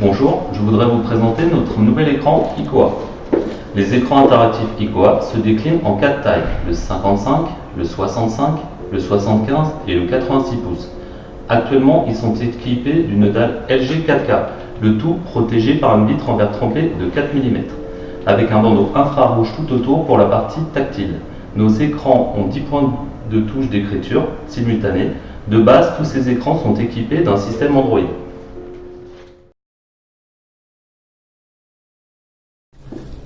Bonjour, je voudrais vous présenter notre nouvel écran ICOA. Les écrans interactifs ICOA se déclinent en 4 tailles, le 55, le 65, le 75 et le 86 pouces. Actuellement, ils sont équipés d'une dalle LG 4K, le tout protégé par une vitre en verre trempé de 4 mm, avec un bandeau infrarouge tout autour pour la partie tactile. Nos écrans ont 10 points de touche d'écriture simultanés. De base, tous ces écrans sont équipés d'un système Android.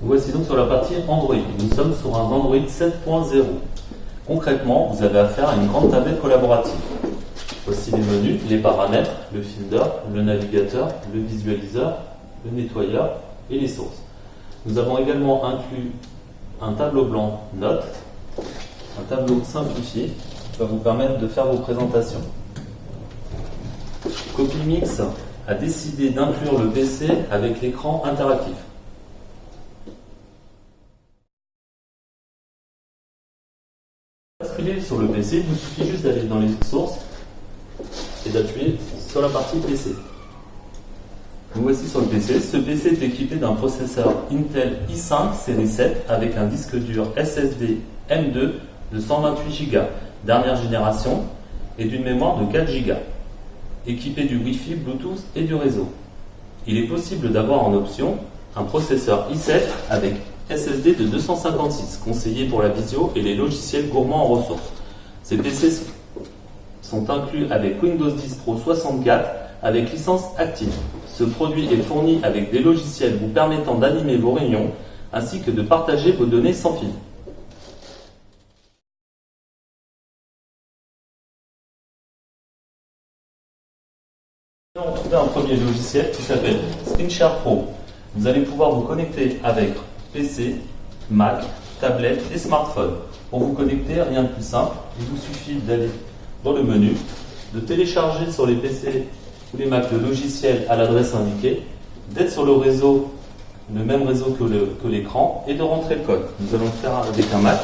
Voici donc sur la partie Android. Nous sommes sur un Android 7.0. Concrètement, vous avez affaire à une grande tablette collaborative. Voici les menus, les paramètres, le Finder, le navigateur, le visualiseur, le nettoyeur et les sources. Nous avons également inclus un tableau blanc notes, un tableau simplifié qui va vous permettre de faire vos présentations. Copymix a décidé d'inclure le PC avec l'écran interactif. Pour basculer sur le PC, il vous suffit juste d'aller dans les sources et d'appuyer sur la partie PC. Nous voici sur le PC. Ce PC est équipé d'un processeur Intel i5 série 7 avec un disque dur SSD M2 de 128 Go, dernière génération, et d'une mémoire de 4 Go, équipé du Wi-Fi, Bluetooth et du réseau. Il est possible d'avoir en option un processeur i7 avec SSD de 256, conseillé pour la visio et les logiciels gourmands en ressources. Ces PC sont inclus avec Windows 10 Pro 64 avec licence active. Ce produit est fourni avec des logiciels vous permettant d'animer vos réunions ainsi que de partager vos données sans fil. On va trouver un premier logiciel qui s'appelle ScreenShare Pro. Vous allez pouvoir vous connecter avec PC, Mac, tablette et smartphone. Pour vous connecter, rien de plus simple, il vous suffit d'aller dans le menu, de télécharger sur les PC ou les Mac le logiciel à l'adresse indiquée, d'être sur le même réseau que l'écran et de rentrer le code. Nous allons le faire avec un Mac.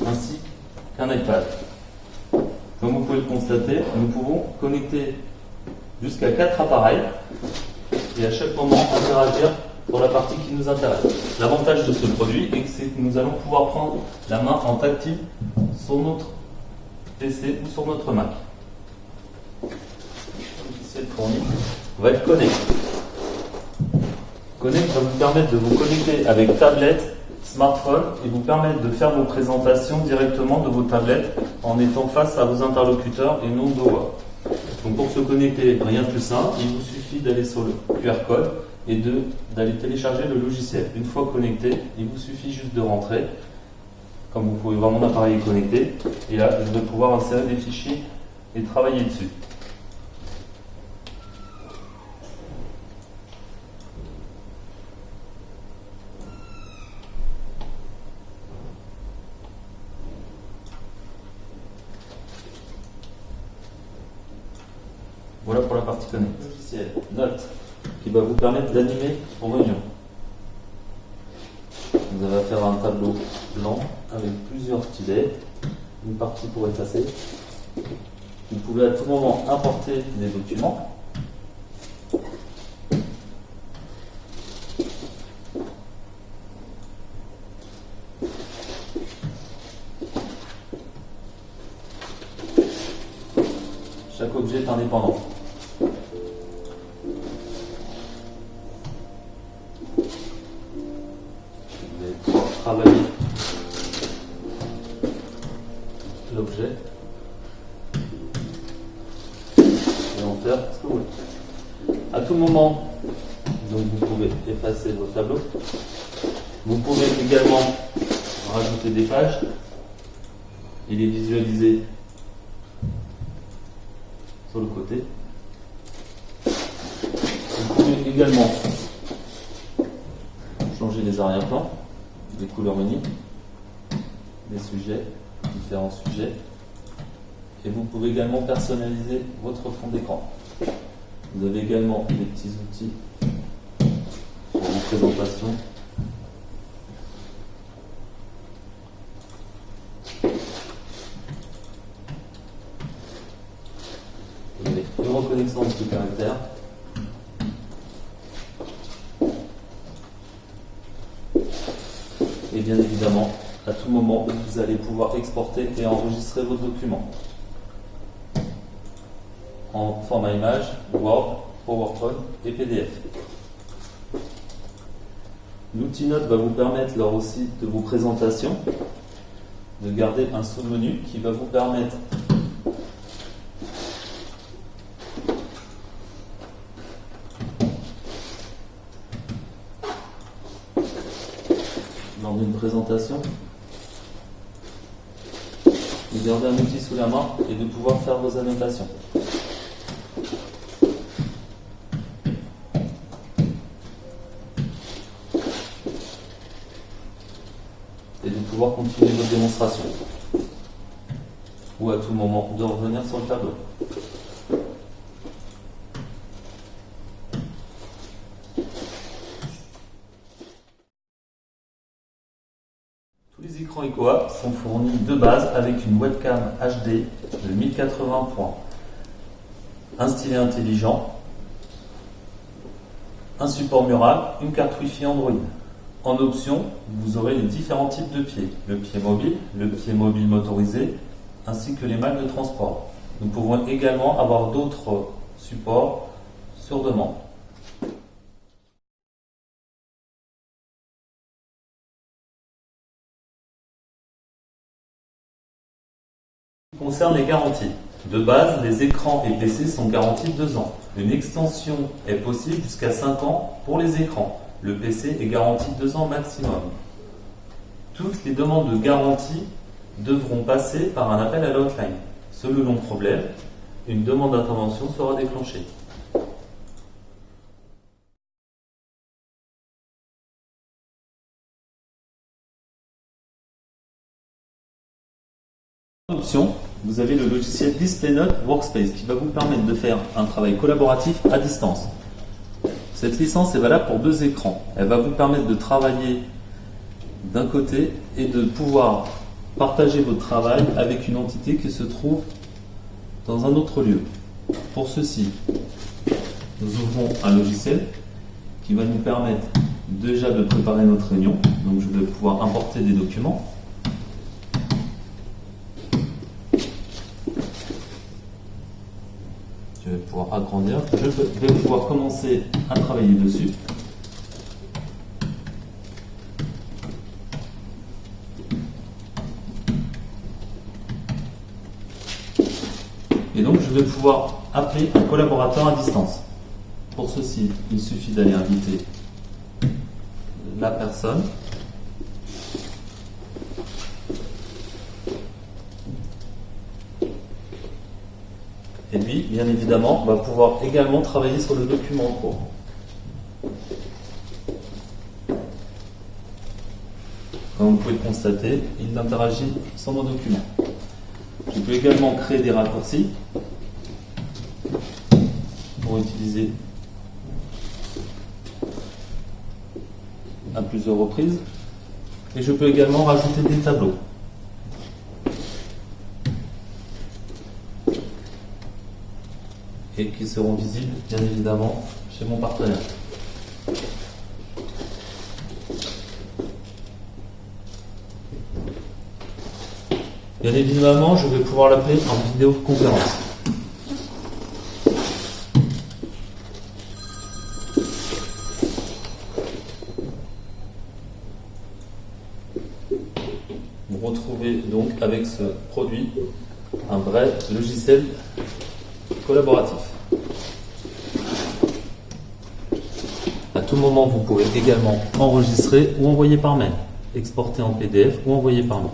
Ainsi qu'un iPad. Comme vous pouvez le constater, nous pouvons connecter jusqu'à 4 appareils et à chaque moment interagir pour la partie qui nous intéresse. L'avantage de ce produit est que nous allons pouvoir prendre la main en tactile sur notre PC ou sur notre Mac. Le logiciel fourni va être Connect. Connect va vous permettre de vous connecter avec tablette, smartphone et vous permettre de faire vos présentations directement de vos tablettes en étant face à vos interlocuteurs et non dos bas. Donc pour se connecter, rien de plus simple, il vous suffit d'aller sur le QR code et d'aller télécharger le logiciel. Une fois connecté, il vous suffit juste de rentrer. Comme vous pouvez voir, mon appareil est connecté et là je vais pouvoir insérer des fichiers et travailler dessus. Voilà pour la partie connect. Logiciel Note qui va vous permettre d'animer vos réunions. Vous avez affaire à un tableau blanc avec plusieurs stylets, une partie pour effacer. Vous pouvez à tout moment importer des documents. Chaque objet est indépendant. Vous allez pouvoir travailler l'objet et en faire ce que vous voulez. À tout moment, donc vous pouvez effacer votre tableau. Vous pouvez également rajouter des pages et les visualiser sur le côté. Vous pouvez également changer les arrière-plans, les couleurs uniques, les sujets, différents sujets. Et vous pouvez également personnaliser votre fond d'écran. Vous avez également des petits outils présentation. Vous avez une reconnaissance de caractère. Et bien évidemment, à tout moment, vous allez pouvoir exporter et enregistrer vos documents en format image, Word, PowerPoint et PDF. L'outil Note va vous permettre, lors aussi de vos présentations, de garder un sous-menu qui va vous permettre lors d'une présentation de garder un outil sous la main et de pouvoir faire vos annotations. Et de pouvoir continuer votre démonstration. Ou à tout moment de revenir sur le tableau. Tous les écrans ECOA sont fournis de base avec une webcam HD de 1080 points, un stylet intelligent, un support mural, une carte Wi-Fi Android. En option, vous aurez les différents types de pieds, le pied mobile motorisé, ainsi que les malles de transport. Nous pouvons également avoir d'autres supports sur demande. Concerne les garanties. De base, les écrans et PC sont garantis 2 ans. Une extension est possible jusqu'à 5 ans pour les écrans. Le PC est garanti 2 ans maximum. Toutes les demandes de garantie devront passer par un appel à la hotline. Selon le problème, une demande d'intervention sera déclenchée. En option, vous avez le logiciel DisplayNote Workspace qui va vous permettre de faire un travail collaboratif à distance. Cette licence est valable pour 2 écrans. Elle va vous permettre de travailler d'un côté et de pouvoir partager votre travail avec une entité qui se trouve dans un autre lieu. Pour ceci, nous ouvrons un logiciel qui va nous permettre déjà de préparer notre réunion. Donc je vais pouvoir importer des documents. Je vais pouvoir agrandir. Je vais pouvoir commencer à travailler dessus. Et donc, je vais pouvoir appeler un collaborateur à distance. Pour ceci, il suffit d'aller inviter la personne. Et lui, bien évidemment, va pouvoir également travailler sur le document en cours. Comme vous pouvez le constater, il interagit sur mon document. Je peux également créer des raccourcis pour utiliser à plusieurs reprises. Et je peux également rajouter des tableaux. Et qui seront visibles, bien évidemment, chez mon partenaire. Bien évidemment, je vais pouvoir l'appeler en vidéoconférence. Vous retrouvez donc avec ce produit un vrai logiciel collaboratif. À tout moment, vous pouvez également enregistrer ou envoyer par mail, exporter en PDF ou envoyer par mail.